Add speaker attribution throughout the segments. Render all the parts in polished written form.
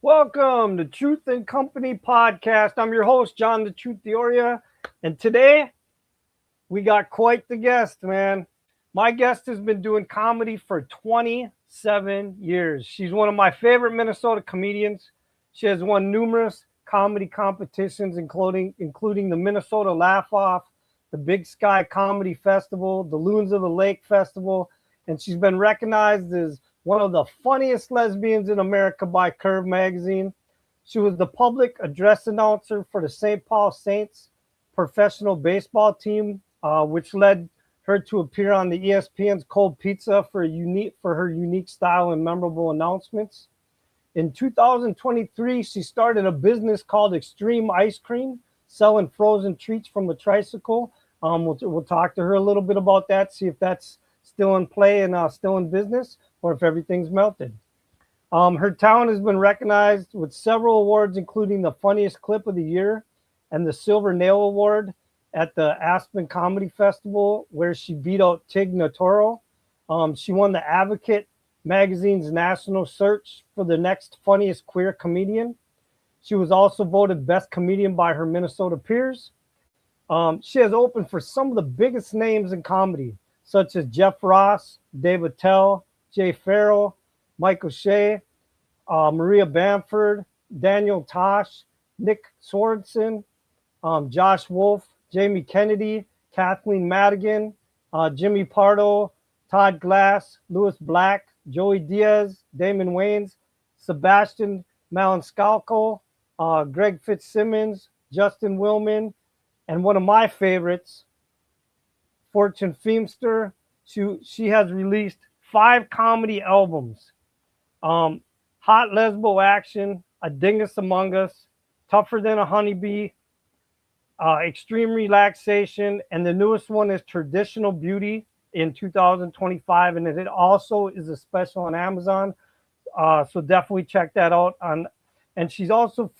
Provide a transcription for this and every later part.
Speaker 1: Welcome to Truth and Company podcast. I'm your host, John the Truth Dioria, and today we got quite the guest, man. My guest has been doing comedy for 27 years. She's one of my favorite Minnesota comedians. She has won numerous comedy competitions, including the Minnesota Laugh Off, the Big Sky Comedy Festival, the Loons of the Lake Festival, and she's been recognized as one of the funniest lesbians in America by Curve magazine. She was the public address announcer for the St. Paul Saints professional baseball team, which led her to appear on the ESPN's Cold Pizza for her unique style and memorable announcements. In 2023, she started a business called Extreme Ice Cream, selling frozen treats from a tricycle. We'll talk to her a little bit about that, see if that's still in play and still in business, or if everything's melted. Her talent has been recognized with several awards, including the Funniest Clip of the Year and the Silver Nail Award at the Aspen Comedy Festival, where she beat out Tig Notaro. She won the Advocate magazine's national search for the next funniest queer comedian. She was also voted best comedian by her Minnesota peers. She has opened for some of the biggest names in comedy, such as Jeff Ross, Dave Attell, Jay Farrell, Michael Shea, Maria Bamford, Daniel Tosh, Nick Swardson, Josh Wolf, Jamie Kennedy, Kathleen Madigan, Jimmy Pardo, Todd Glass, Louis Black, Joey Diaz, Damon Wayans, Sebastian Maniscalco, Greg Fitzsimmons, Justin Willman, and one of my favorites, Fortune Feimster. She has released 5 comedy albums: Hot Lesbo Action, A Dingus Among Us, Tougher Than a Honeybee, Extreme Relaxation, and the newest one is Traditional Beauty in 2025, and it also is a special on Amazon. So definitely check that out. And she's also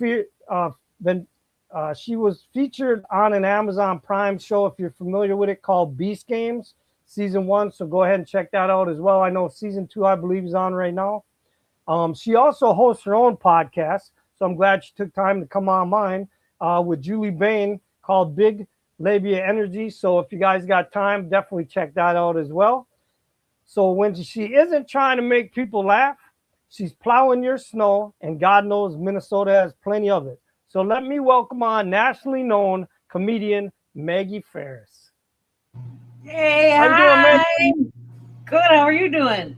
Speaker 1: she was featured on an Amazon Prime show, if you're familiar with it, called Beast Games, season 1. So go ahead and check that out as well. I know season 2, I believe, is on right now. She also hosts her own podcast, so I'm glad she took time to come on mine with Julie Bain, called Big Labia Energy. So if you guys got time, definitely check that out as well. So when she isn't trying to make people laugh, she's plowing your snow, and God knows Minnesota has plenty of it. So let me welcome on nationally known comedian Maggie Faris.
Speaker 2: Hey,
Speaker 1: how you doing,
Speaker 2: Maggie? Good. How are you doing?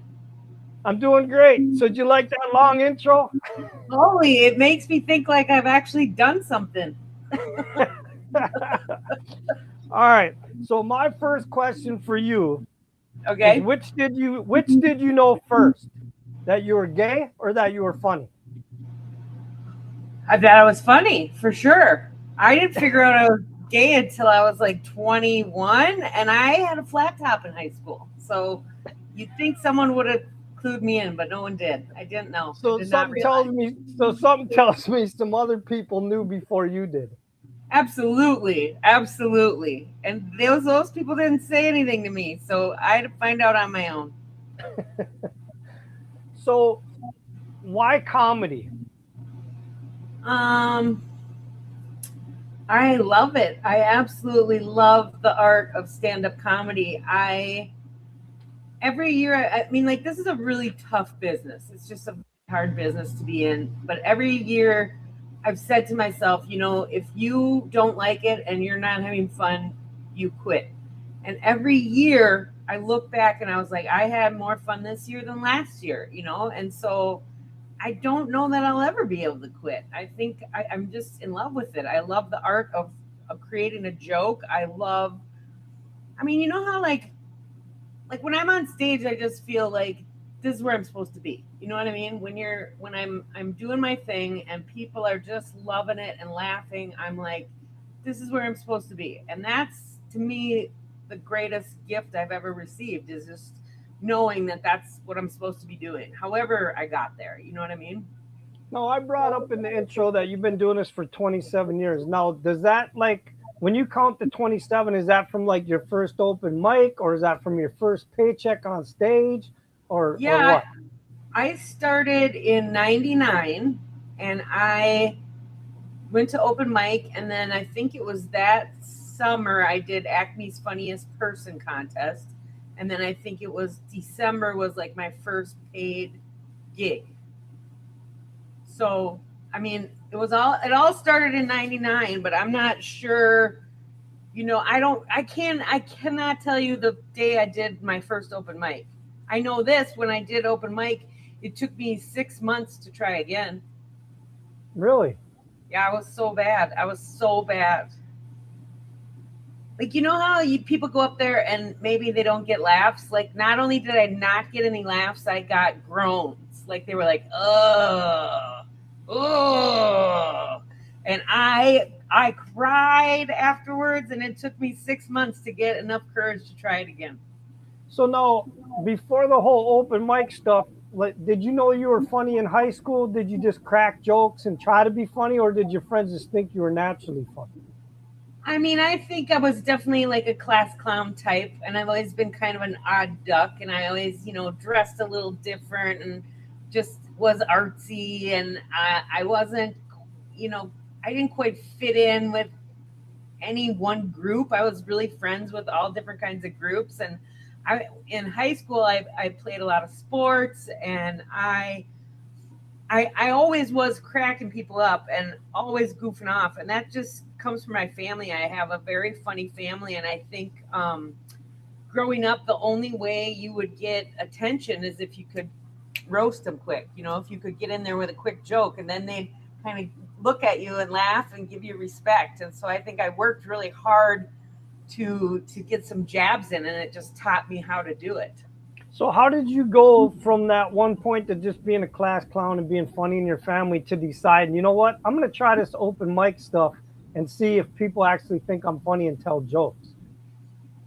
Speaker 1: I'm doing great. So did you like that long intro?
Speaker 2: Holy, it makes me think like I've actually done something.
Speaker 1: All right. So my first question for you,
Speaker 2: okay,
Speaker 1: is which did you know first? That you were gay or that you were funny?
Speaker 2: I thought I was funny for sure. I didn't figure out I was gay until I was like 21, and I had a flat top in high school. So you'd think someone would have clued me in, but no one did. I didn't know.
Speaker 1: So something tells me some other people knew before you did.
Speaker 2: Absolutely. And those people didn't say anything to me, so I had to find out on my own.
Speaker 1: So why comedy?
Speaker 2: I love it. I absolutely love the art of stand-up comedy. Every year, I mean, like, this is a really tough business. It's just a hard business to be in. But every year I've said to myself, if you don't like it and you're not having fun, you quit. And every year I look back and I was like, I had more fun this year than last year, and so I don't know that I'll ever be able to quit. I think I'm just in love with it. I love the art of creating a joke. I mean, you know how like when I'm on stage, I just feel like this is where I'm supposed to be. You know what I mean? When I'm doing my thing and people are just loving it and laughing, I'm like, this is where I'm supposed to be. And that's, to me, the greatest gift I've ever received, is just knowing that that's what I'm supposed to be doing. However I got there, you know what I mean?
Speaker 1: No, I brought up in the intro that you've been doing this for 27 years. Now, does that like when you count the 27, is that from like your first open mic, or is that from your first paycheck on stage, or
Speaker 2: Yeah,
Speaker 1: what?
Speaker 2: I started in 99 and I went to open mic, and then I think it was that summer I did Acme's Funniest Person contest. And then I think it was December was like my first paid gig. So, I mean, it all started in 99, but I'm not sure, I cannot tell you the day I did my first open mic. I know this, when I did open mic, it took me 6 months to try again.
Speaker 1: Really?
Speaker 2: Yeah, I was so bad. Like, you know how people go up there and maybe they don't get laughs? Like, not only did I not get any laughs, I got groans. Like, they were like, ugh, ugh. And I cried afterwards, and it took me 6 months to get enough courage to try it again.
Speaker 1: So now, before the whole open mic stuff, like, did you know you were funny in high school? Did you just crack jokes and try to be funny, or did your friends just think you were naturally funny?
Speaker 2: I mean, I think I was definitely like a class clown type, and I've always been kind of an odd duck, and I always, dressed a little different and just was artsy, and I wasn't, I didn't quite fit in with any one group. I was really friends with all different kinds of groups, and in high school I played a lot of sports, and I always was cracking people up and always goofing off. And that just comes from my family. I have a very funny family. And I think growing up, the only way you would get attention is if you could roast them quick. If you could get in there with a quick joke, and then they'd kind of look at you and laugh and give you respect. And so I think I worked really hard to get some jabs in, and it just taught me how to do it.
Speaker 1: So how did you go from that one point to just being a class clown and being funny in your family to decide, you know what, I'm going to try this open mic stuff and see if people actually think I'm funny and tell jokes?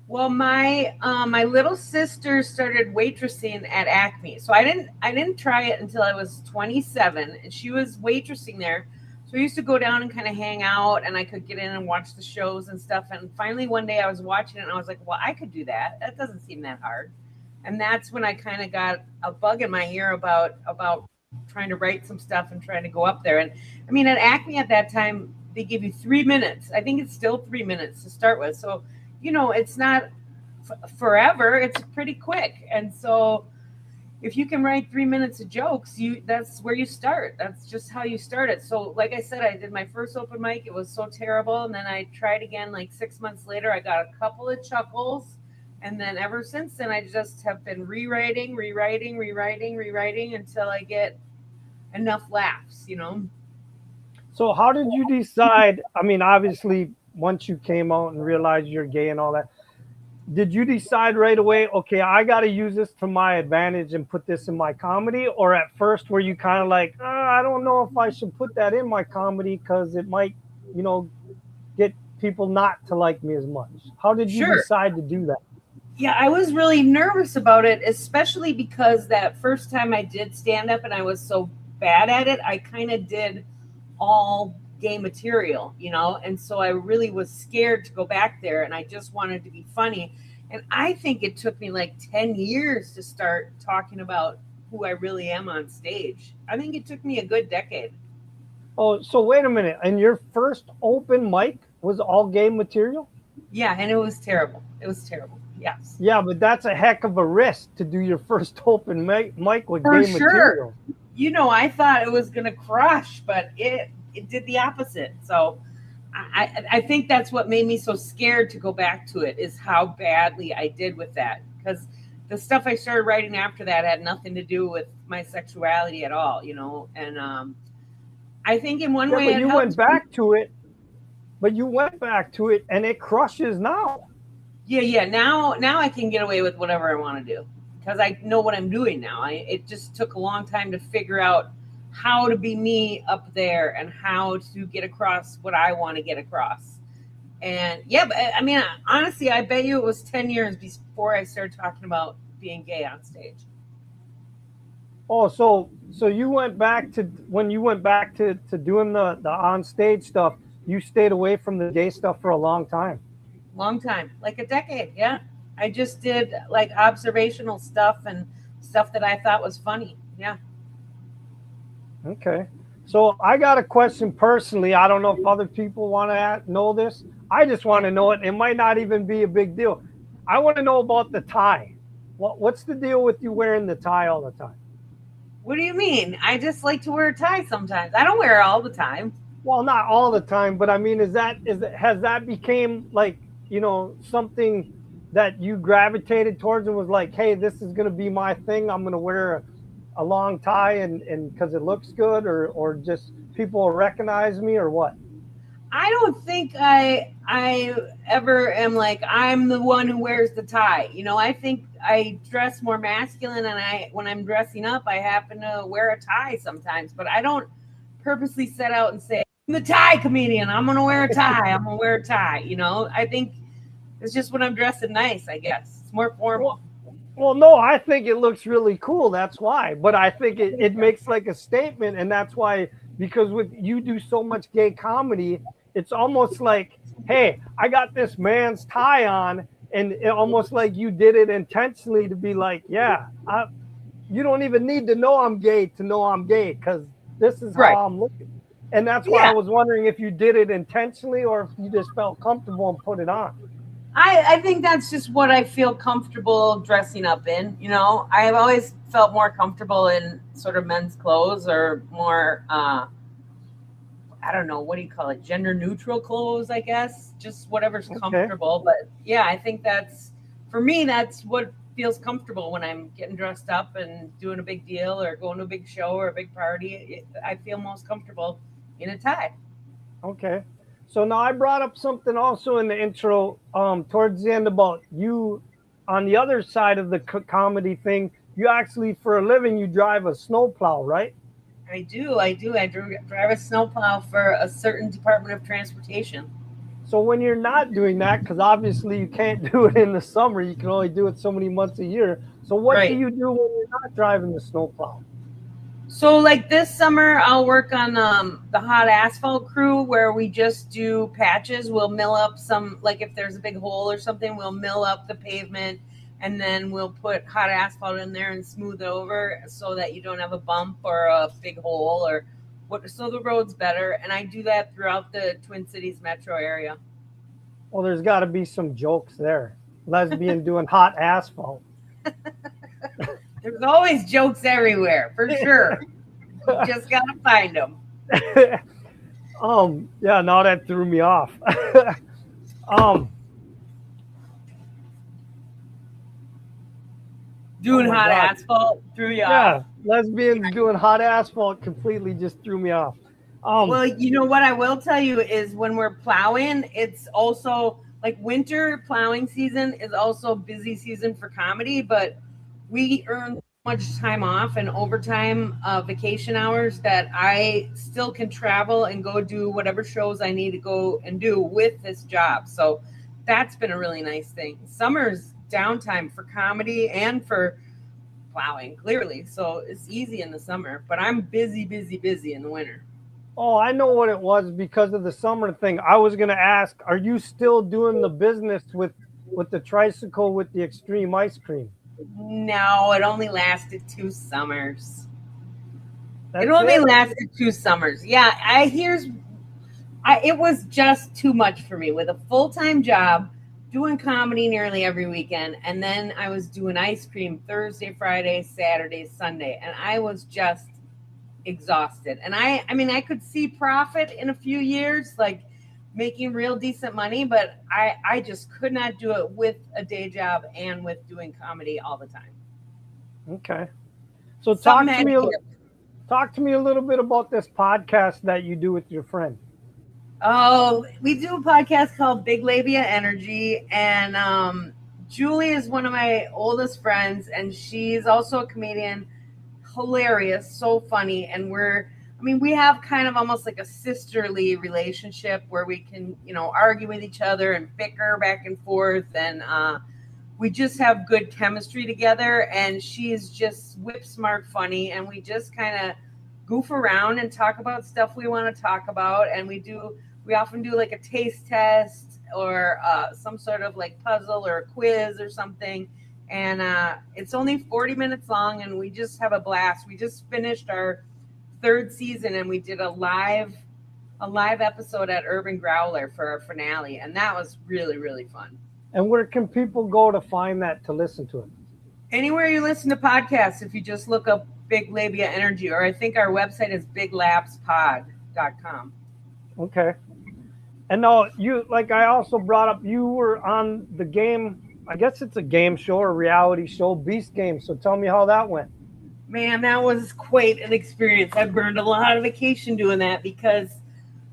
Speaker 2: Well, my little sister started waitressing at Acme, so I didn't try it until I was 27, and she was waitressing there. So I used to go down and kind of hang out, and I could get in and watch the shows and stuff. And finally, one day I was watching it, and I was like, well, I could do that. That doesn't seem that hard. And that's when I kind of got a bug in my ear about trying to write some stuff and trying to go up there. And I mean, at Acme at that time, they give you 3 minutes. I think it's still 3 minutes to start with. So, it's not forever. It's pretty quick. And so if you can write 3 minutes of jokes, that's where you start. That's just how you start it. So like I said, I did my first open mic. It was so terrible. And then I tried again like 6 months later. I got a couple of chuckles. And then ever since then, I just have been rewriting until I get enough laughs,
Speaker 1: So how did you decide? I mean, obviously, once you came out and realized you're gay and all that, did you decide right away, okay, I got to use this to my advantage and put this in my comedy? Or at first were you kind of like, I don't know if I should put that in my comedy because it might, get people not to like me as much? How did you decide to do that?
Speaker 2: Yeah, I was really nervous about it, especially because that first time I did stand up and I was so bad at it, I kind of did all gay material, and so I really was scared to go back there, and I just wanted to be funny. And I think it took me like 10 years to start talking about who I really am on stage. I think it took me a good decade.
Speaker 1: Oh, so wait a minute. And your first open mic was all gay material?
Speaker 2: Yeah, and it was terrible. Yes.
Speaker 1: Yeah, but that's a heck of a risk to do your first open mic with
Speaker 2: For
Speaker 1: gay material.
Speaker 2: I thought it was going to crush, but it did the opposite. So I think that's what made me so scared to go back to it, is how badly I did with that. Because the stuff I started writing after that had nothing to do with my sexuality at all, And I think in one way,
Speaker 1: but you went back to it. But you went back to it, and it crushes now.
Speaker 2: Yeah. Now I can get away with whatever I want to do because I know what I'm doing now. It just took a long time to figure out how to be me up there and how to get across what I want to get across. And yeah, but I mean, honestly, I bet you it was 10 years before I started talking about being gay on stage.
Speaker 1: Oh, so you went back to when you went back to doing the on stage stuff, you stayed away from the gay stuff for a long time.
Speaker 2: Long time, like a decade. Yeah. I just did like observational stuff and stuff that I thought was funny. Yeah.
Speaker 1: Okay. So I got a question personally. I don't know if other people want to know this. I just want to know it. It might not even be a big deal. I want to know about the tie. What's the deal with you wearing the tie all the time?
Speaker 2: What do you mean? I just like to wear a tie sometimes. I don't wear it all the time.
Speaker 1: Well, not all the time, but I mean, has that became like, something that you gravitated towards and was like, hey, this is going to be my thing. I'm going to wear a long tie and because it looks good, or just people will recognize me, or what?
Speaker 2: I don't think I ever am like, I'm the one who wears the tie. I think I dress more masculine, and when I'm dressing up, I happen to wear a tie sometimes, but I don't purposely set out and say, I'm the tie comedian. I'm going to wear a tie. I'm going to wear a tie. I think it's just when I'm dressing nice, I guess. It's more formal.
Speaker 1: Well, no, I think it looks really cool. That's why. But I think it makes like a statement. And that's why, because you do so much gay comedy, it's almost like, hey, I got this man's tie on. And almost like you did it intentionally to be like, yeah, you don't even need to know I'm gay to know I'm gay, because this is how I'm looking. And that's why I was wondering if you did it intentionally or if you just felt comfortable and put it on.
Speaker 2: I think that's just what I feel comfortable dressing up in. I've always felt more comfortable in sort of men's clothes, or more, I don't know, what do you call it? Gender neutral clothes, I guess. Just whatever's comfortable. But yeah, I think for me, that's what feels comfortable when I'm getting dressed up and doing a big deal or going to a big show or a big party. I feel most comfortable in a tie.
Speaker 1: Okay. So now I brought up something also in the intro towards the end about you on the other side of the comedy thing. You actually, for a living, you drive a snowplow, right?
Speaker 2: I do. I drive a snowplow for a certain Department of Transportation.
Speaker 1: So when you're not doing that, because obviously you can't do it in the summer, you can only do it so many months a year. So what do you do when you're not driving the snowplow?
Speaker 2: So like this summer, I'll work on the hot asphalt crew, where we just do patches. We'll mill up some, like if there's a big hole or something, we'll mill up the pavement, and then we'll put hot asphalt in there and smooth it over so that you don't have a bump or a big hole, so the road's better. And I do that throughout the Twin Cities metro area.
Speaker 1: Well, there's got to be some jokes there. Lesbian doing hot asphalt.
Speaker 2: There's always jokes everywhere, for sure. You just got to find them.
Speaker 1: Yeah, now that threw me off.
Speaker 2: Doing hot asphalt threw you off.
Speaker 1: Yeah, lesbians doing hot asphalt completely just threw me off.
Speaker 2: Well, you know what I will tell you is when we're plowing, it's also like winter plowing season is also busy season for comedy, but we earn so much time off and overtime vacation hours that I still can travel and go do whatever shows I need to go and do with this job. So that's been a really nice thing. Summer's downtime for comedy and for plowing, clearly. So it's easy in the summer, but I'm busy in the winter.
Speaker 1: Oh, I know what it was because of the summer thing. I was going to ask, are you still doing the business with the tricycle with the extreme ice cream?
Speaker 2: No, it only lasted 2 summers. Lasted 2 summers. Yeah, it was just too much for me with a full-time job, doing comedy nearly every weekend, and then I was doing ice cream Thursday, Friday, Saturday, Sunday, and I was just exhausted. And I mean, I could see profit in a few years, like making real decent money, but I just could not do it with a day job and with doing comedy all the time.
Speaker 1: Okay. So talk to me a little bit about this podcast that you do with your friend.
Speaker 2: Oh, we do a podcast called Big Labia Energy, and Julie is one of my oldest friends, and she's also a comedian. Hilarious, so funny, and we have kind of almost like a sisterly relationship where we can, argue with each other and bicker back and forth, and we just have good chemistry together, and she's just whip smart funny, and we just kind of goof around and talk about stuff we want to talk about. And we often do like a taste test or some sort of like puzzle or a quiz or something. And it's only 40 minutes long, and we just have a blast. We just finished our 3rd season, and we did a live episode at Urban Growler for our finale, and that was really, really fun.
Speaker 1: And where can people go to find that, to listen to it?
Speaker 2: Anywhere you listen to podcasts, if you just look up Big Labia Energy, or I think our website is biglabspod.com.
Speaker 1: Okay. And now I also brought up, you were on the game, I guess it's a game show or reality show, Beast Game. So tell me how that went.
Speaker 2: Man, that was quite an experience. I burned a lot of vacation doing that because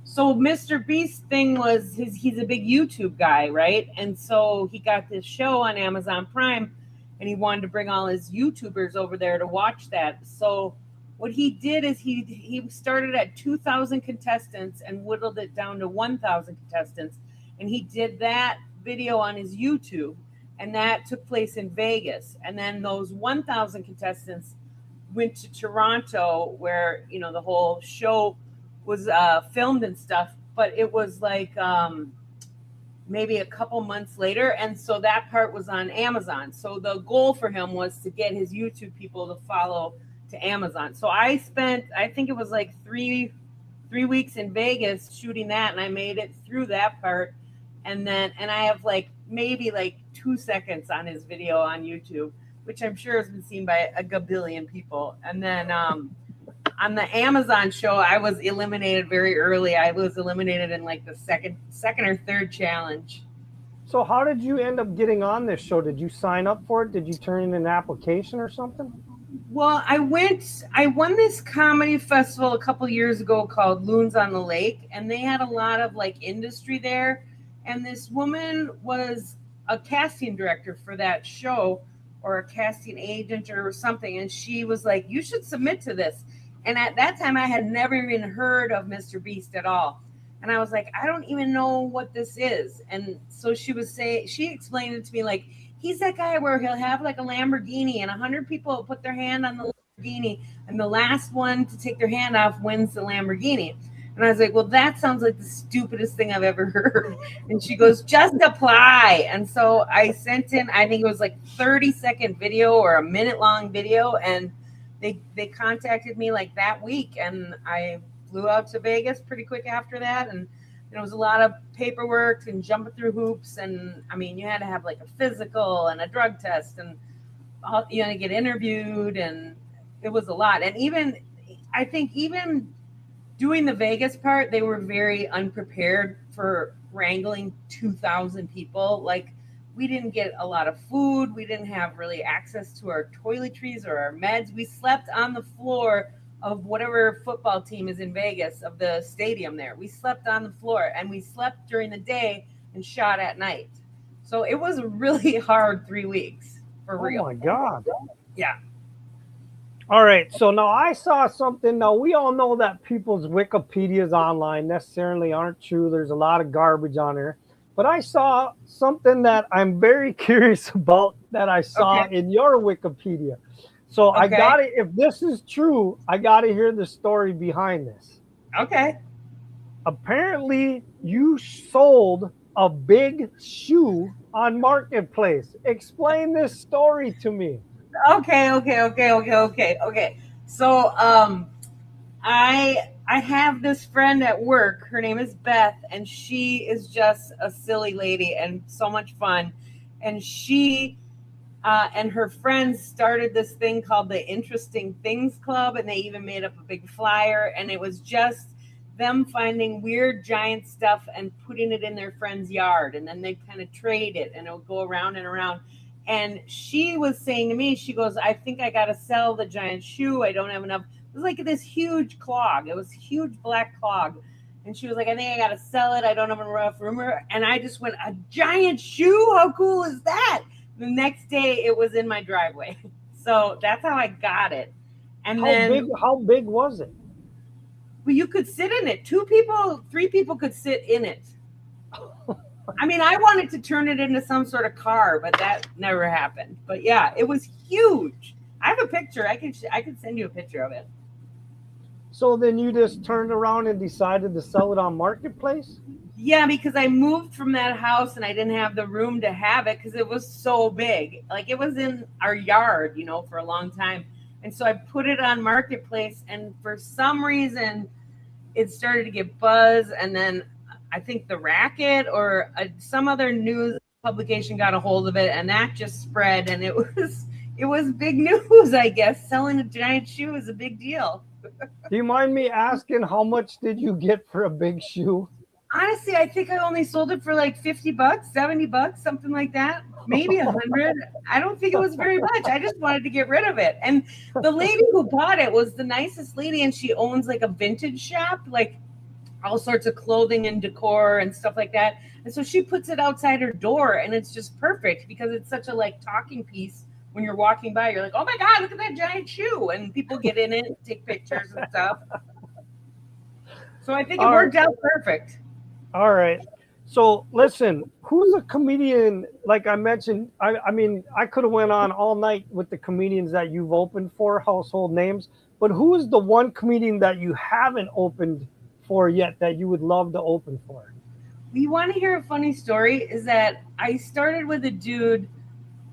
Speaker 2: Mr. Beast thing was he's a big YouTube guy, right? And so he got this show on Amazon Prime, and he wanted to bring all his YouTubers over there to watch that. So what he did is he started at 2,000 contestants and whittled it down to 1,000 contestants. And he did that video on his YouTube, and that took place in Vegas. And then those 1,000 contestants went to Toronto, where, the whole show was filmed and stuff, but it was like maybe a couple months later. And so that part was on Amazon. So the goal for him was to get his YouTube people to follow to Amazon. So I spent, I think it was like three weeks in Vegas shooting that, and I made it through that part. And I have maybe 2 seconds on his video on YouTube, which I'm sure has been seen by a gabillion people. And then on the Amazon show, I was eliminated very early. I was eliminated in the second or third challenge.
Speaker 1: So how did you end up getting on this show? Did you sign up for it? Did you turn in an application or something?
Speaker 2: Well, I won this comedy festival a couple years ago called Loons on the Lake, and they had a lot of industry there. And this woman was a casting director for that show, or a casting agent or something. And she was like, you should submit to this. And at that time, I had never even heard of Mr. Beast at all. And I was like, I don't even know what this is. And so she explained it to me he's that guy where he'll have a Lamborghini, and 100 people will put their hand on the Lamborghini, and the last one to take their hand off wins the Lamborghini. And I was like, well, that sounds like the stupidest thing I've ever heard. And she goes, just apply. And so I sent in, I think it was 30-second video or a minute-long video, and they contacted me that week, and I flew out to Vegas pretty quick after that. And it was a lot of paperwork and jumping through hoops. And I mean, you had to have a physical and a drug test, and you had to get interviewed, and it was a lot. And I think even doing the Vegas part, they were very unprepared for wrangling 2,000 people. We didn't get a lot of food. We didn't have really access to our toiletries or our meds. We slept on the floor of whatever football team is in Vegas, of the stadium there. We slept on the floor, and we slept during the day and shot at night. So it was a really hard 3 weeks, for real.
Speaker 1: Oh my God.
Speaker 2: Yeah.
Speaker 1: All right. So now I saw something. Now we all know that people's Wikipedias online necessarily aren't true. There's a lot of garbage on there. But I saw something that I'm very curious about that I saw in your Wikipedia. So I got it. If this is true, I got to hear the story behind this.
Speaker 2: Okay.
Speaker 1: Apparently, you sold a big shoe on Marketplace. Explain this story to me.
Speaker 2: Okay. So I have this friend at work. Her name is Beth, and she is just a silly lady and so much fun. And she and her friends started this thing called the Interesting Things Club, and they even made up a big flyer, and it was just them finding weird giant stuff and putting it in their friend's yard, and then they kind of trade it, and it would go around and around. And she was saying to me, she goes, I think I got to sell the giant shoe. I don't have enough. It was this huge clog. It was a huge black clog. And she was like, I think I got to sell it. I don't have enough room. And I just went, a giant shoe? How cool is that? The next day it was in my driveway. So that's how I got it. And
Speaker 1: how big was it?
Speaker 2: Well, you could sit in it. 2 people, 3 people could sit in it. I mean, I wanted to turn it into some sort of car, but that never happened. But yeah, it was huge. I have a picture. I can send you a picture of it.
Speaker 1: So then you just turned around and decided to sell it on Marketplace?
Speaker 2: Yeah, because I moved from that house and I didn't have the room to have it because it was so big. Like it was in our yard, for a long time. And so I put it on Marketplace, and for some reason it started to get buzz, and then I think the Racket or some other news publication got a hold of it, and that just spread, and it was big news, I guess. Selling a giant shoe is a big deal.
Speaker 1: Do you mind me asking how much did you get for a big shoe?
Speaker 2: Honestly, I think I only sold it for like $50, $70, something like that. Maybe 100. I don't think it was very much. I just wanted to get rid of it. And the lady who bought it was the nicest lady, and she owns like a vintage shop, like all sorts of clothing and decor and stuff like that. And so she puts it outside her door, and it's just perfect because it's such a like talking piece. When you're walking by, you're like, oh my God, look at that giant shoe. And people get in it, take pictures and stuff. So I think it worked out perfect.
Speaker 1: All right. So listen, who's a comedian? Like I mentioned, I mean, I could have went on all night with the comedians that you've opened for, household names, but who is the one comedian that you haven't opened for yet that you would love to open for?
Speaker 2: You want to hear a funny story? Is that I started with a dude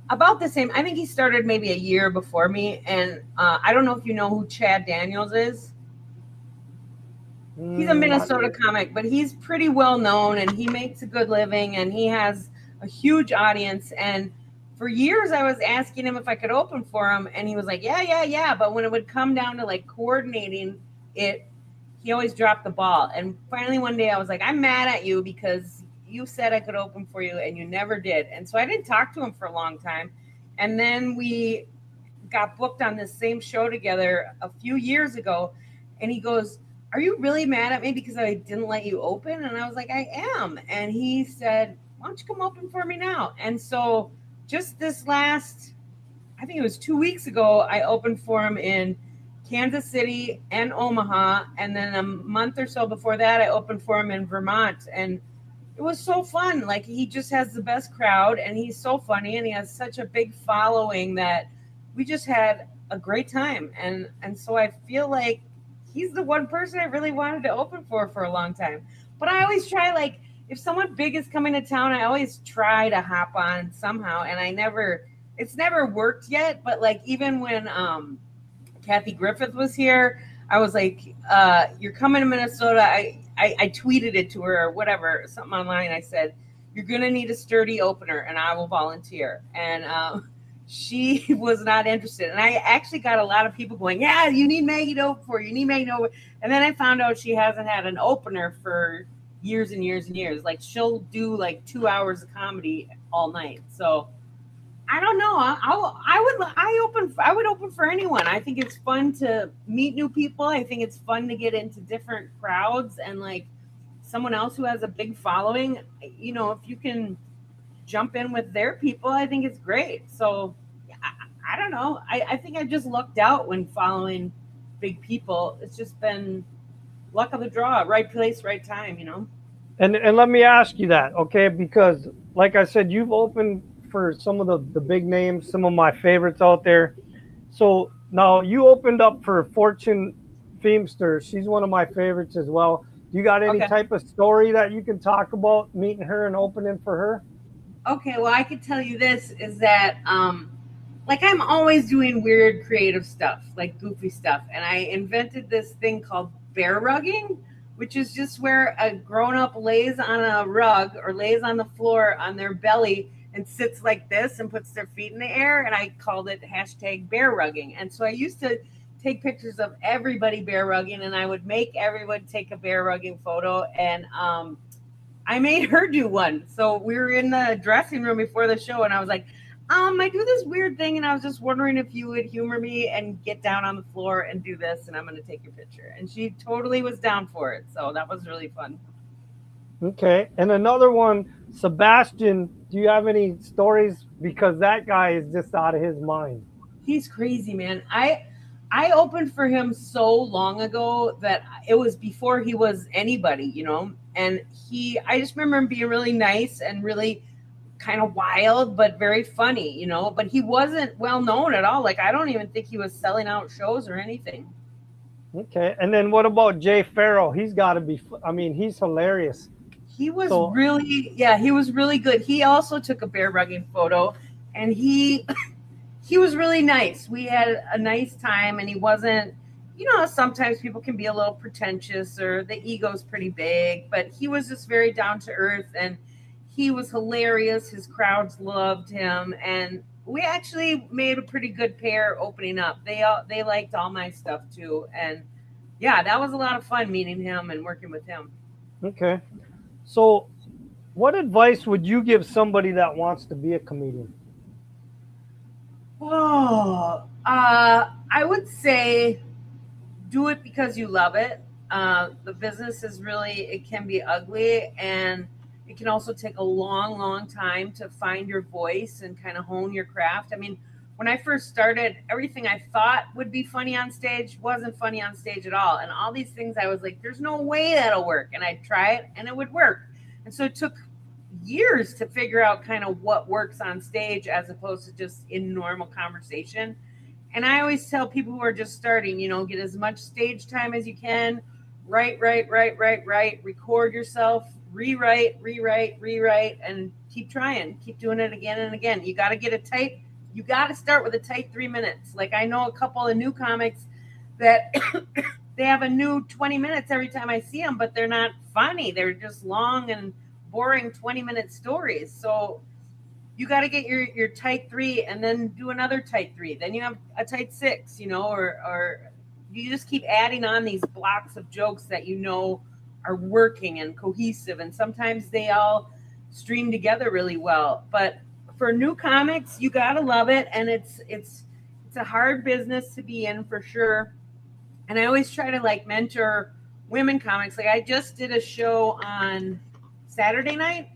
Speaker 2: about the same. I think he started maybe a year before me. And I don't know if you know who Chad Daniels is. He's a Minnesota comic, but he's pretty well known, and he makes a good living, and he has a huge audience. And for years I was asking him if I could open for him, and he was like, yeah. But when it would come down to like coordinating it, he always dropped the ball. And finally one day I was like, I'm mad at you because you said I could open for you and you never did. And so I didn't talk to him for a long time. And then we got booked on this same show together a few years ago. And he goes, are you really mad at me because I didn't let you open? And I was like, I am. And he said, why don't you come open for me now? And so just this last, I think it was 2 weeks ago, I opened for him in Kansas City and Omaha. And then a month or so before that, I opened for him in Vermont. And it was so fun. Like, he just has the best crowd, and he's so funny, and he has such a big following that we just had a great time. And so I feel like he's the one person I really wanted to open for a long time. But I always try, like, if someone big is coming to town, I always try to hop on somehow. And it's never worked yet. But like, even when Kathy Griffith was here, I was like, you're coming to Minnesota. I tweeted it to her or whatever, something online. I said, you're going to need a sturdy opener and I will volunteer. And she was not interested. And I actually got a lot of people going, yeah, you need Maggie to open for you. You need Maggie to open. And then I found out she hasn't had an opener for years and years and years. Like, she'll do like 2 hours of comedy all night. So I don't know. I would open for anyone. I think it's fun to meet new people. I think it's fun to get into different crowds, and like someone else who has a big following, you know, if you can jump in with their people, I think it's great. So I don't know. I think I just lucked out when following big people. It's just been luck of the draw, right place, right time, you know?
Speaker 1: And let me ask you that, okay? Because like I said, you've opened for some of the big names, some of my favorites out there. So now you opened up for Fortune Feimster. She's one of my favorites as well. You got any type of story that you can talk about meeting her and opening for her?
Speaker 2: Okay, well, I could tell you this is that, like, I'm always doing weird creative stuff, like goofy stuff. And I invented this thing called bear rugging, which is just where a grown-up lays on a rug or lays on the floor on their belly and sits like this and puts their feet in the air. And I called it #bear rugging. And so I used to take pictures of everybody bear rugging, and I would make everyone take a bear rugging photo. And I made her do one. So we were in the dressing room before the show, and I was like, I do this weird thing, and I was just wondering if you would humor me and get down on the floor and do this, and I'm going to take your picture. And she totally was down for it. So that was really fun.
Speaker 1: Okay. And another one, Sebastian, do you have any stories? Because that guy is just out of his mind.
Speaker 2: He's crazy, man. I opened for him so long ago that it was before he was anybody, you know? And I just remember him being really nice and really kind of wild, but very funny, you know, but he wasn't well known at all. Like, I don't even think he was selling out shows or anything.
Speaker 1: Okay. And then what about Jay Farrell? He's got to be, I mean, he's hilarious.
Speaker 2: He was
Speaker 1: So-
Speaker 2: he was really good. He also took a bear rugging photo, and he was really nice. We had a nice time, and he wasn't, you know, sometimes people can be a little pretentious or the ego's pretty big, but he was just very down to earth, and he was hilarious. His crowds loved him, and we actually made a pretty good pair opening up. They liked all my stuff too, and yeah, that was a lot of fun meeting him and working with him.
Speaker 1: Okay. So what advice would you give somebody that wants to be a comedian?
Speaker 2: Oh, I would say do it because you love it. The business is really, it can be ugly, and it can also take a long, long time to find your voice and kind of hone your craft. I mean, when I first started, everything I thought would be funny on stage wasn't funny on stage at all. And all these things I was like, there's no way that'll work. And I'd try it and it would work. And so it took years to figure out kind of what works on stage as opposed to just in normal conversation. And I always tell people who are just starting, you know, get as much stage time as you can, write, record yourself, rewrite, and keep trying, keep doing it again and again. You got to start with a tight 3 minutes. Like, I know a couple of new comics that they have a new 20 minutes every time I see them, but they're not funny. They're just long and boring 20-minute stories. So you got to get your tight 3 and then do another tight 3. Then you have a tight 6, you know, or you just keep adding on these blocks of jokes that you know are working and cohesive. And sometimes they all stream together really well. But for new comics, you got to love it. And it's a hard business to be in for sure. And I always try to like mentor women comics. Like, I just did a show on Saturday night,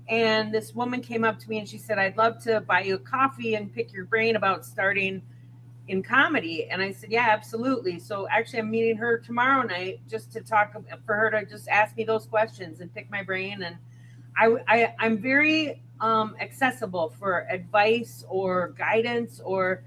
Speaker 2: and this woman came up to me and she said, I'd love to buy you a coffee and pick your brain about starting in comedy. And I said, yeah, absolutely. So actually I'm meeting her tomorrow night just to talk, for her to just ask me those questions and pick my brain. And I'm very accessible for advice or guidance, or,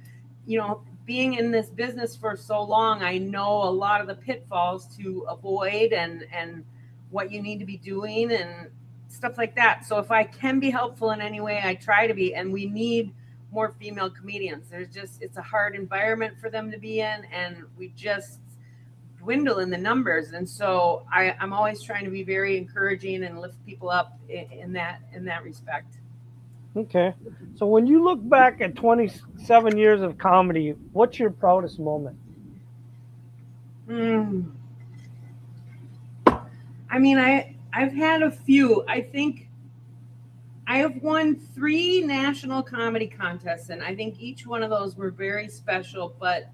Speaker 2: you know, being in this business for so long, I know a lot of the pitfalls to avoid and what you need to be doing and stuff like that. So if I can be helpful in any way, I try to be. And we need more female comedians. It's a hard environment for them to be in, and we just dwindle in the numbers. And so I'm always trying to be very encouraging and lift people up in that respect.
Speaker 1: Okay. So when you look back at 27 years of comedy, what's your proudest moment?
Speaker 2: I mean, I've had a few. I think I have won 3 national comedy contests, and I think each one of those were very special. But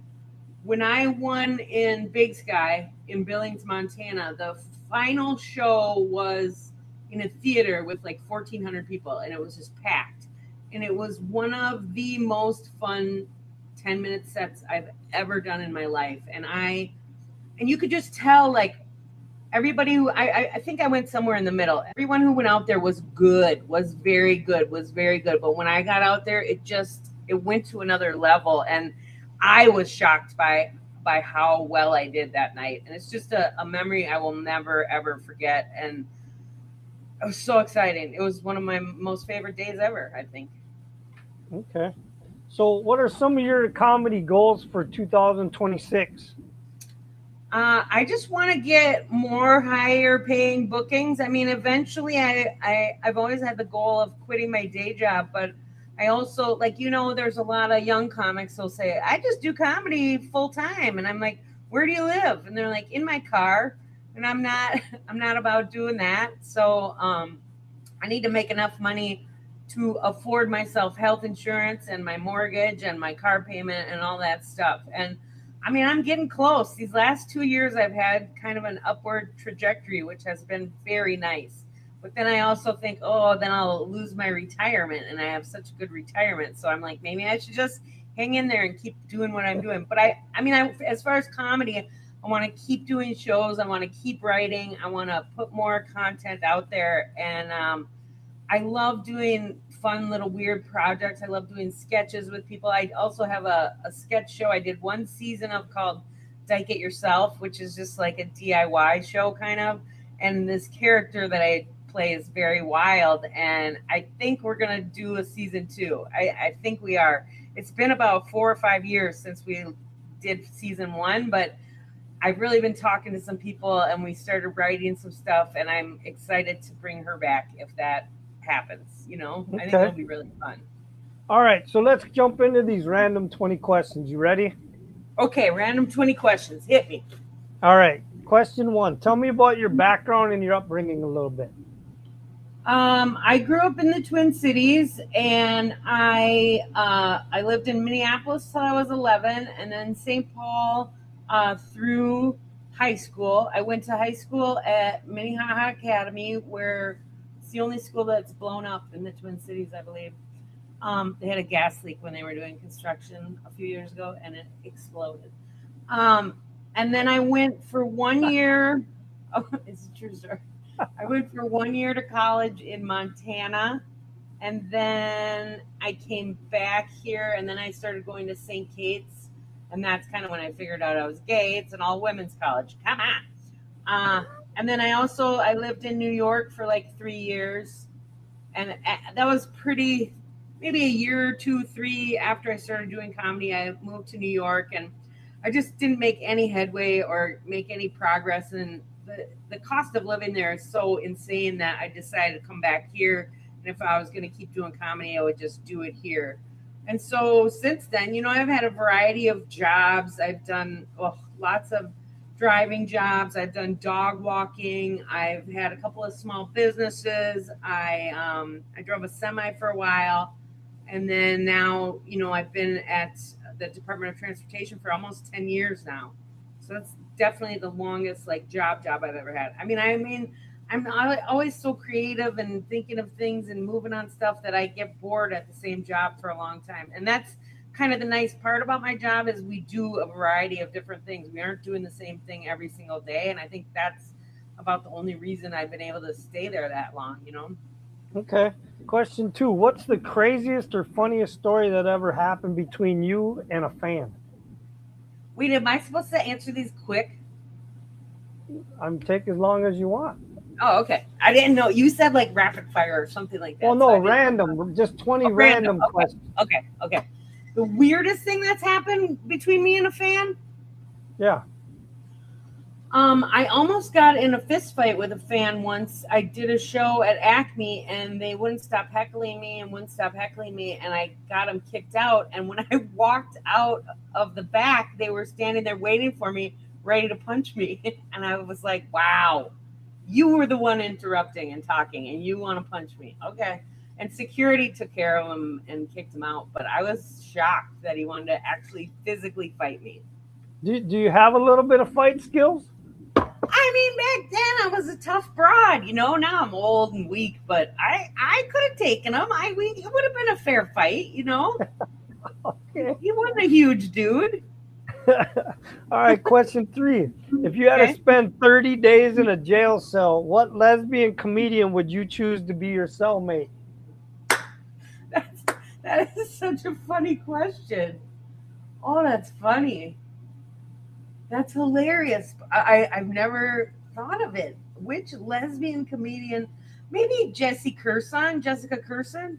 Speaker 2: when I won in Big Sky in Billings, Montana, the final show was in a theater with like 1,400 people, and it was just packed. And it was one of the most fun 10-minute sets I've ever done in my life. And you could just tell, like, everybody who I think I went somewhere in the middle. Everyone who went out there was very good. But when I got out there, it went to another level, and I was shocked by how well I did that night. And it's just a memory I will never ever forget. And it was so exciting. It was one of my most favorite days ever, I think.
Speaker 1: Okay. So what are some of your comedy goals for 2026?
Speaker 2: I just want to get more higher paying bookings. I mean, eventually I've always had the goal of quitting my day job, but I also, like, you know, there's a lot of young comics who'll say, I just do comedy full time. And I'm like, where do you live? And they're like, in my car. And I'm not about doing that. So I need to make enough money to afford myself health insurance and my mortgage and my car payment and all that stuff. And I mean, I'm getting close. These last 2 years, I've had kind of an upward trajectory, which has been very nice. But then I also think, then I'll lose my retirement, and I have such a good retirement. So I'm like, maybe I should just hang in there and keep doing what I'm doing. But I mean, as far as comedy, I want to keep doing shows. I want to keep writing. I want to put more content out there. And I love doing fun little weird projects. I love doing sketches with people. I also have a sketch show I did one season of called Dyke It Yourself, which is just like a DIY show kind of. And this character that I play is very wild. And I think we're going to do a season 2. I think we are. It's been about 4 or 5 years since we did season 1, but I've really been talking to some people and we started writing some stuff, and I'm excited to bring her back if that happens. I think it'll be really fun.
Speaker 1: All right, so let's jump into these random 20 questions. You ready?
Speaker 2: Okay, random 20 questions. Hit me.
Speaker 1: All right, question 1. Tell me about your background and your upbringing a little bit.
Speaker 2: I grew up in the Twin Cities, and I lived in Minneapolis till I was 11, and then St. Paul through high school. I went to high school at Minnehaha Academy, where it's the only school that's blown up in the Twin Cities, I believe. They had a gas leak when they were doing construction a few years ago, and it exploded. And then I went for 1 year. Oh, it's a true story. I went for 1 year to college in Montana, and then I came back here, and then I started going to St. Kate's, and that's kind of when I figured out I was gay. It's an all-women's college. Come on. And then I lived in New York for like 3 years, and that was maybe a year or 2, 3 after I started doing comedy. I moved to New York, and I just didn't make any headway or make any progress, and the cost of living there is so insane that I decided to come back here. And if I was going to keep doing comedy, I would just do it here. And so since then, I've had a variety of jobs. I've done lots of driving jobs. I've done dog walking. I've had a couple of small businesses. I drove a semi for a while. And then now, I've been at the Department of Transportation for almost 10 years now. So that's definitely the longest job I've ever had. I mean, I'm always so creative and thinking of things and moving on stuff that I get bored at the same job for a long time. And that's kind of the nice part about my job is we do a variety of different things. We aren't doing the same thing every single day. And I think that's about the only reason I've been able to stay there that long,
Speaker 1: Okay. Question 2. What's the craziest or funniest story that ever happened between you and a fan?
Speaker 2: Wait, am I supposed to answer these quick?
Speaker 1: Take as long as you want.
Speaker 2: Oh, okay. I didn't know. You said rapid fire or something like that.
Speaker 1: Well, no, random. Just 20 random questions.
Speaker 2: Okay. The weirdest thing that's happened between me and a fan?
Speaker 1: Yeah.
Speaker 2: I almost got in a fist fight with a fan once. I did a show at Acme, and they wouldn't stop heckling me, and I got them kicked out. And when I walked out of the back, they were standing there waiting for me, ready to punch me. And I was like, wow, you were the one interrupting and talking, and you want to punch me. Okay. And security took care of him and kicked him out. But I was shocked that he wanted to actually physically fight me.
Speaker 1: Do you have a little bit of fight skills?
Speaker 2: I mean, back then I was a tough broad, Now I'm old and weak, but I could have taken him. It would have been a fair fight,
Speaker 1: Okay.
Speaker 2: He wasn't a huge dude.
Speaker 1: All right, question 3. If you had to spend 30 days in a jail cell, what lesbian comedian would you choose to be your cellmate?
Speaker 2: That is such a funny question. Oh, that's funny. That's hilarious. I've never thought of it. Which lesbian comedian? Maybe Jessica Curson.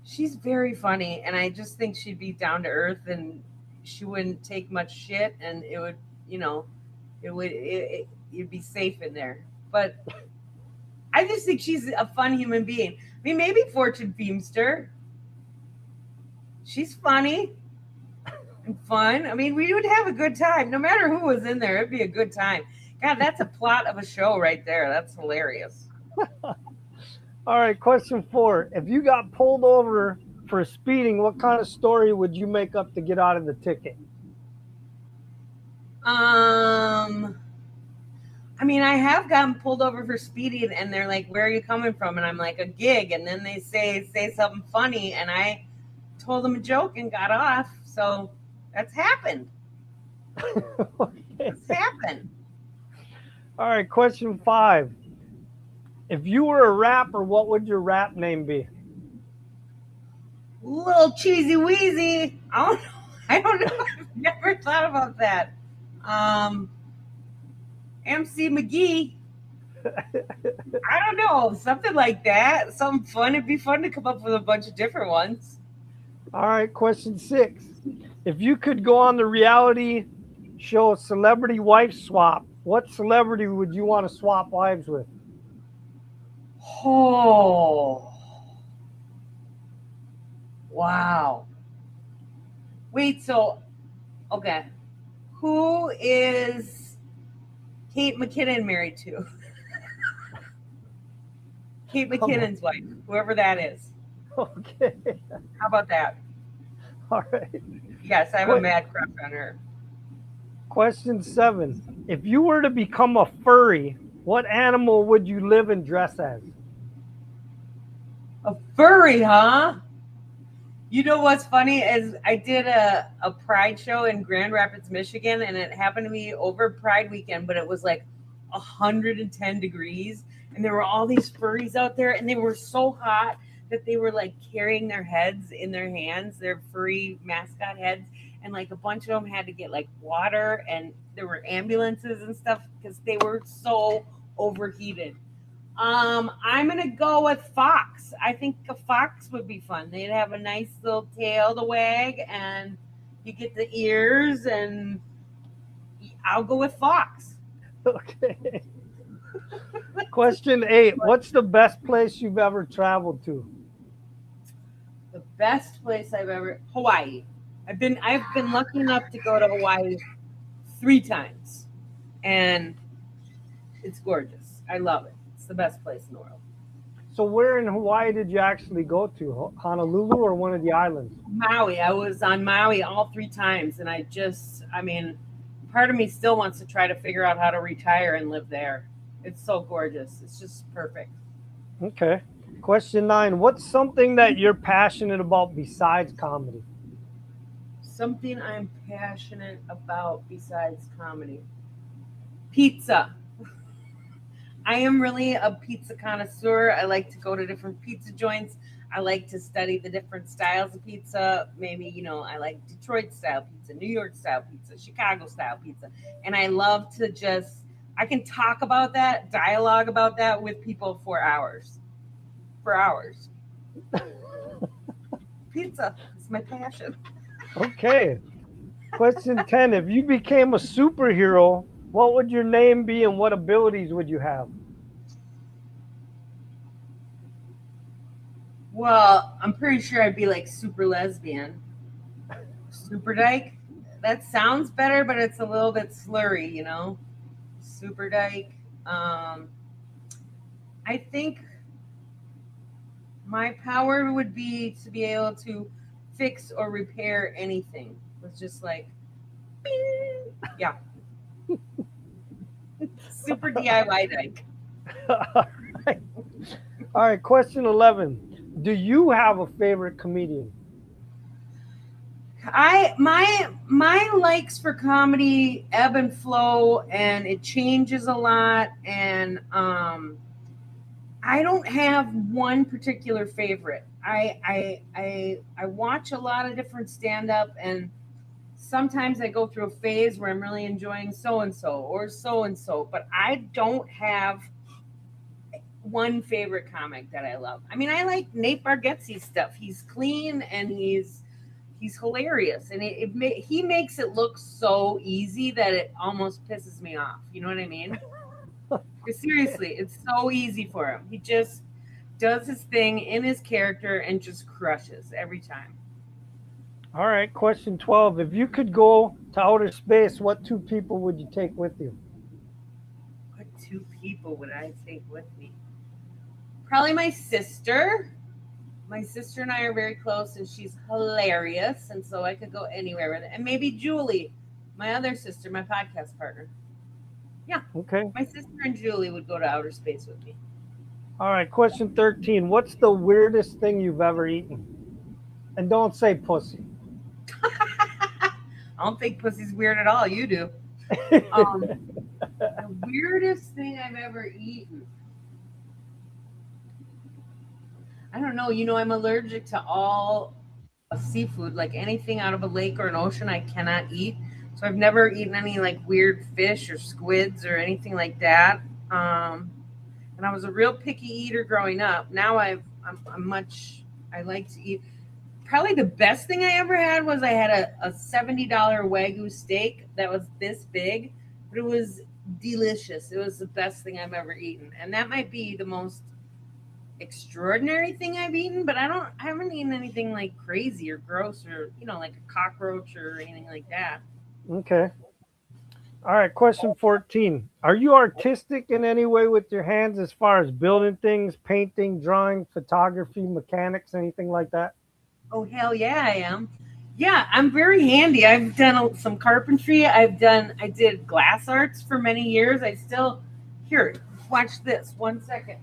Speaker 2: She's very funny, and I just think she'd be down to earth, and she wouldn't take much shit, and it would, you'd be safe in there. But I just think she's a fun human being. I mean, maybe Fortune Feimster. She's funny. Fun. I mean, we would have a good time. No matter who was in there, it'd be a good time. God, that's a plot of a show right there. That's hilarious.
Speaker 1: All right, question 4. If you got pulled over for speeding, what kind of story would you make up to get out of the ticket?
Speaker 2: I mean, I have gotten pulled over for speeding, and they're like, "Where are you coming from?" And I'm like, "A gig." And then they say something funny, and I told them a joke and got off. So that's happened.
Speaker 1: Okay.
Speaker 2: What's happened?
Speaker 1: All right, question 5. If you were a rapper, what would your rap name be?
Speaker 2: Little cheesy wheezy. I don't know. I don't know. I've never thought about that. MC McGee. I don't know. Something like that. Something fun. It'd be fun to come up with a bunch of different ones.
Speaker 1: All right, question 6. If you could go on the reality show Celebrity Wife Swap, what celebrity would you want to swap wives with?
Speaker 2: Oh. Wow. Wait, so, okay. Who is Kate McKinnon married to? Kate McKinnon's wife, whoever that is.
Speaker 1: Okay.
Speaker 2: How about that?
Speaker 1: All right.
Speaker 2: Yes, I have a mad crush on her.
Speaker 1: Question 7. If you were to become a furry, what animal would you live and dress as?
Speaker 2: A furry, huh? You know what's funny is I did a Pride show in Grand Rapids, Michigan, and it happened to be over Pride weekend, but it was like 110 degrees, and there were all these furries out there, and they were so hot that they were like carrying their heads in their hands, their furry mascot heads, and like a bunch of them had to get like water, and there were ambulances and stuff because they were so overheated. I'm gonna go with fox. I think a fox would be fun. They'd have a nice little tail to wag, and you get the ears, and I'll go with fox.
Speaker 1: Okay. Question 8. What's the best place you've ever traveled to?
Speaker 2: The best place I've ever Hawaii. I've been lucky enough to go to Hawaii 3 times, and it's gorgeous. I love it. It's the best place in the world.
Speaker 1: So where in Hawaii did you actually go to? Honolulu or one of the islands?
Speaker 2: Maui. I was on Maui all 3 times, and part of me still wants to try to figure out how to retire and live there. It's so gorgeous. It's just perfect.
Speaker 1: Okay. Question 9. What's something that you're passionate about besides comedy?
Speaker 2: Something I'm passionate about besides comedy. Pizza. I am really a pizza connoisseur. I like to go to different pizza joints. I like to study the different styles of pizza. Maybe, I like Detroit style pizza, New York style pizza, Chicago style pizza. And I love to I can talk about that, dialogue about that with people for hours. For hours. Pizza is my passion.
Speaker 1: Okay. Question 10. If you became a superhero, what would your name be and what abilities would you have?
Speaker 2: Well, I'm pretty sure I'd be like super lesbian. Super dyke. That sounds better, but it's a little bit slurry, Super dyke. I think my power would be to be able to fix or repair anything. It's just like, bing. Yeah. Super DIY dyke.
Speaker 1: All right. Question 11. Do you have a favorite comedian?
Speaker 2: My likes for comedy ebb and flow, and it changes a lot, and I don't have one particular favorite. I watch a lot of different stand-up, and sometimes I go through a phase where I'm really enjoying so-and-so or so-and-so, but I don't have one favorite comic that I love. I mean, I like Nate Bargatze's stuff. He's clean and he's hilarious, and he makes it look so easy that it almost pisses me off. You know what I mean? Seriously, it's so easy for him. He just does his thing in his character and just crushes every time.
Speaker 1: All right. Question 12. If you could go to outer space, what 2 people would you take with you?
Speaker 2: What 2 people would I take with me? Probably my sister. My sister and I are very close, and she's hilarious, and so I could go anywhere with it. And maybe Julie, my other sister, my podcast partner. Yeah.
Speaker 1: Okay.
Speaker 2: My sister and Julie would go to outer space with me.
Speaker 1: All right. Question 13. What's the weirdest thing you've ever eaten? And don't say pussy.
Speaker 2: I don't think pussy's weird at all. You do. The weirdest thing I've ever eaten. I don't know. I'm allergic to all seafood, like anything out of a lake or an ocean, I cannot eat. So I've never eaten any like weird fish or squids or anything like that. And I was a real picky eater growing up. Now I like to eat. Probably the best thing I ever had was I had a $70 Wagyu steak that was this big, but it was delicious. It was the best thing I've ever eaten. And that might be the most extraordinary thing I've eaten, but I haven't eaten anything like crazy or gross or, like a cockroach or anything like that.
Speaker 1: Okay. All right, question 14. Are you artistic in any way with your hands as far as building things, painting, drawing, photography, mechanics, anything like that?
Speaker 2: Oh, hell yeah, I am. Yeah, I'm very handy. I've done some carpentry. I did glass arts for many years. Here, watch this. 1 second.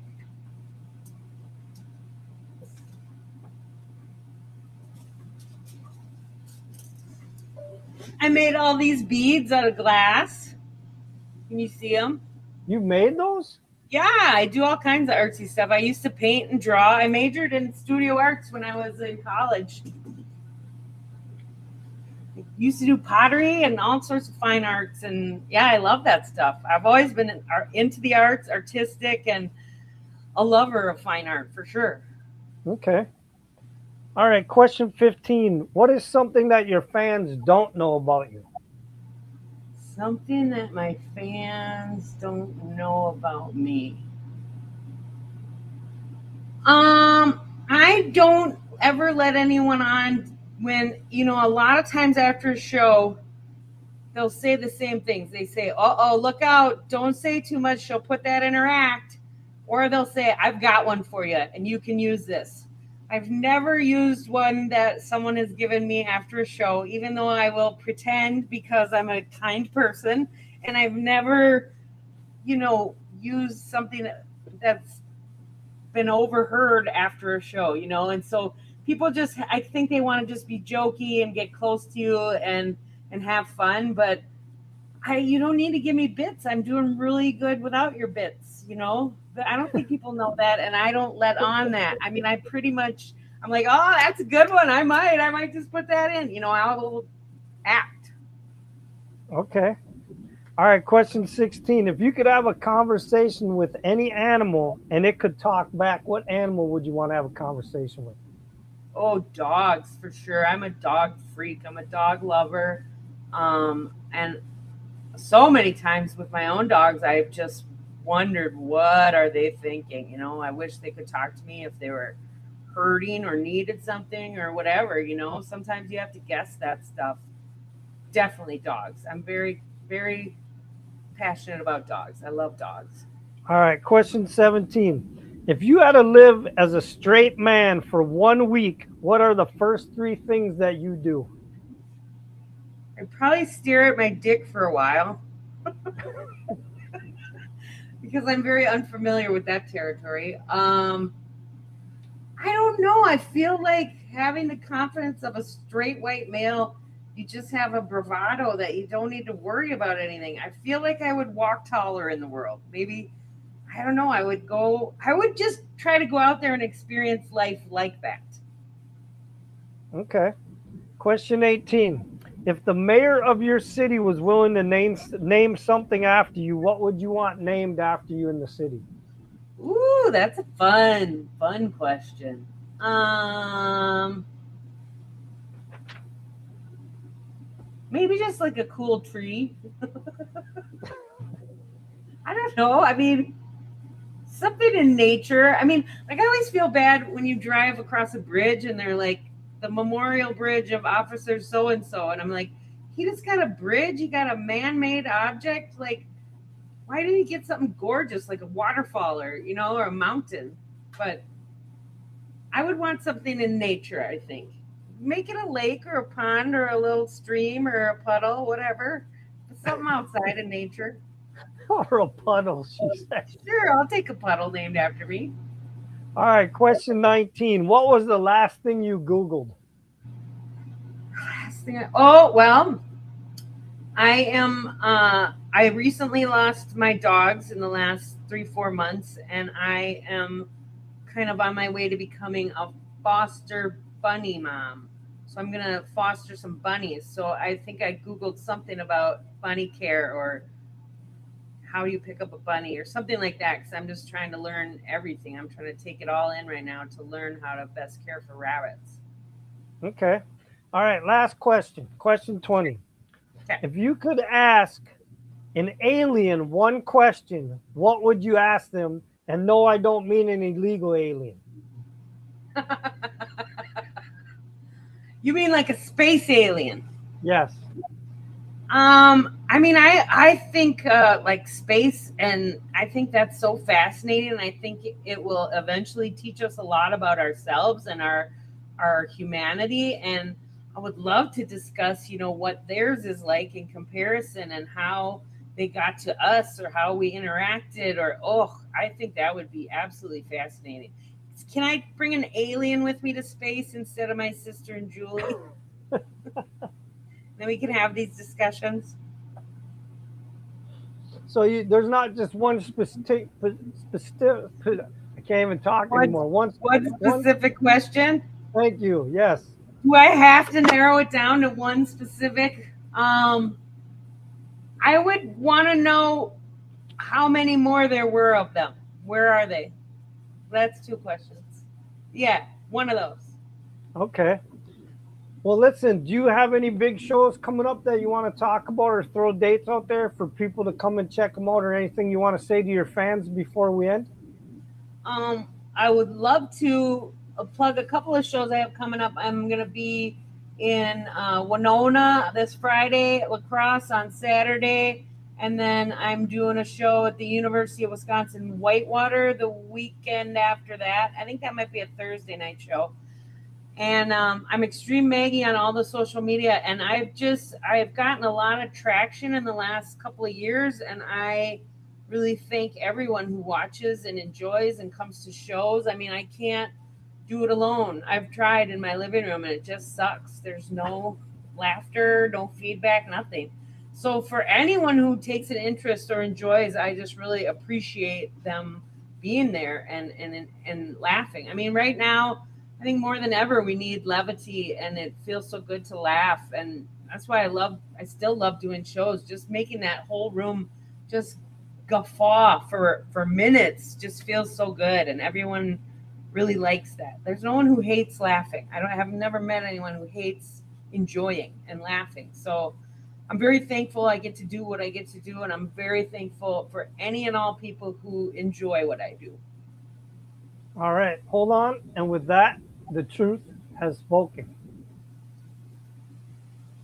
Speaker 2: I made all these beads out of glass. Can you see them?
Speaker 1: You made those?
Speaker 2: Yeah, I do all kinds of artsy stuff. I used to paint and draw. I majored in studio arts when I was in college. I used to do pottery and all sorts of fine arts. And yeah, I love that stuff. I've always been into the arts, artistic, and a lover of fine art for sure.
Speaker 1: Okay. All right, question 15. What is something that your fans don't know about you?
Speaker 2: Something that my fans don't know about me. I don't ever let anyone on when, a lot of times after a show, they'll say the same things. They say, uh-oh, look out. Don't say too much. She'll put that in her act. Or they'll say, I've got one for you and you can use this. I've never used one that someone has given me after a show, even though I will pretend because I'm a kind person. And I've never, used something that's been overheard after a show, And so people I think they want to just be jokey and get close to you and have fun. But you don't need to give me bits. I'm doing really good without your bits, But I don't think people know that, and I don't let on that. I mean, I'm like, oh, that's a good one. I might just put that in. I will act.
Speaker 1: Okay. All right, question 16. If you could have a conversation with any animal and it could talk back, what animal would you want to have a conversation with?
Speaker 2: Oh, dogs, for sure. I'm a dog freak. I'm a dog lover. And so many times with my own dogs, I've just wondered, what are they thinking? I wish they could talk to me if they were hurting or needed something or whatever. Sometimes you have to guess that stuff. Definitely dogs. I'm very, very passionate about dogs. I love dogs.
Speaker 1: All right, question 17. If you had to live as a straight man for 1 week, what are the first 3 things that you do?
Speaker 2: I'd probably stare at my dick for a while because I'm very unfamiliar with that territory. I don't know. I feel like having the confidence of a straight white male, you just have a bravado that you don't need to worry about anything. I feel like I would walk taller in the world. Maybe, I don't know. I would just try to go out there and experience life like that.
Speaker 1: Okay. Question 18. If the mayor of your city was willing to name something after you, what would you want named after you in the city?
Speaker 2: Ooh, that's a fun question. Maybe just like a cool tree. I don't know. I mean, something in nature. I mean, like I always feel bad when you drive across a bridge and they're like, the memorial bridge of officer so-and-so. And I'm like, he just got a bridge. He got a man-made object. Like, why didn't he get something gorgeous like a waterfall or a mountain? But I would want something in nature, I think. Make it a lake or a pond or a little stream or a puddle, whatever. Something outside in nature.
Speaker 1: Or a puddle, she said.
Speaker 2: Sure, I'll take a puddle named after me.
Speaker 1: All right, question 19. What was the last thing you Googled?
Speaker 2: I recently lost my dogs in the last 3-4 months, and I am kind of on my way to becoming a foster bunny mom. So I'm gonna foster some bunnies. So I think I Googled something about bunny care or how you pick up a bunny or something like that, because I'm just trying to learn everything. I'm trying to take it all in right now to learn how to best care for rabbits.
Speaker 1: Okay. All right. Last question. Question 20.
Speaker 2: Okay.
Speaker 1: If you could ask an alien one question, what would you ask them? And no, I don't mean an illegal alien.
Speaker 2: You mean like a space alien?
Speaker 1: Yes.
Speaker 2: I mean, I think like space, and I think that's so fascinating. And I think it will eventually teach us a lot about ourselves and our humanity. And I would love to discuss, what theirs is like in comparison and how they got to us or how we interacted. I think that would be absolutely fascinating. Can I bring an alien with me to space instead of my sister and Julie? Then we can have these discussions.
Speaker 1: So there's not just one specific. I can't even talk anymore. One
Speaker 2: specific question?
Speaker 1: Thank you. Yes.
Speaker 2: Do I have to narrow it down to one specific? I would want to know how many more there were of them. Where are they? That's 2 questions. Yeah, one of those.
Speaker 1: Okay. Well, listen, do you have any big shows coming up that you want to talk about or throw dates out there for people to come and check them out, or anything you want to say to your fans before we end?
Speaker 2: I would love to plug a couple of shows I have coming up. I'm going to be in Winona this Friday, La Crosse on Saturday, and then I'm doing a show at the University of Wisconsin Whitewater the weekend after that. I think that might be a Thursday night show. And I'm Extreme Maggie on all the social media, and I've gotten a lot of traction in the last couple of years, and I really thank everyone who watches and enjoys and comes to shows. I mean, I can't do it alone. I've tried in my living room, and it just sucks. There's no laughter, no feedback, nothing. So for anyone who takes an interest or enjoys, I just really appreciate them being there and laughing. I mean, right now, I think more than ever, we need levity, and it feels so good to laugh. And that's why I still love doing shows. Just making that whole room just guffaw for minutes just feels so good. And everyone really likes that. There's no one who hates laughing. I've never met anyone who hates enjoying and laughing. So I'm very thankful I get to do what I get to do. And I'm very thankful for any and all people who enjoy what I do.
Speaker 1: All right. Hold on. And with that, the truth has spoken.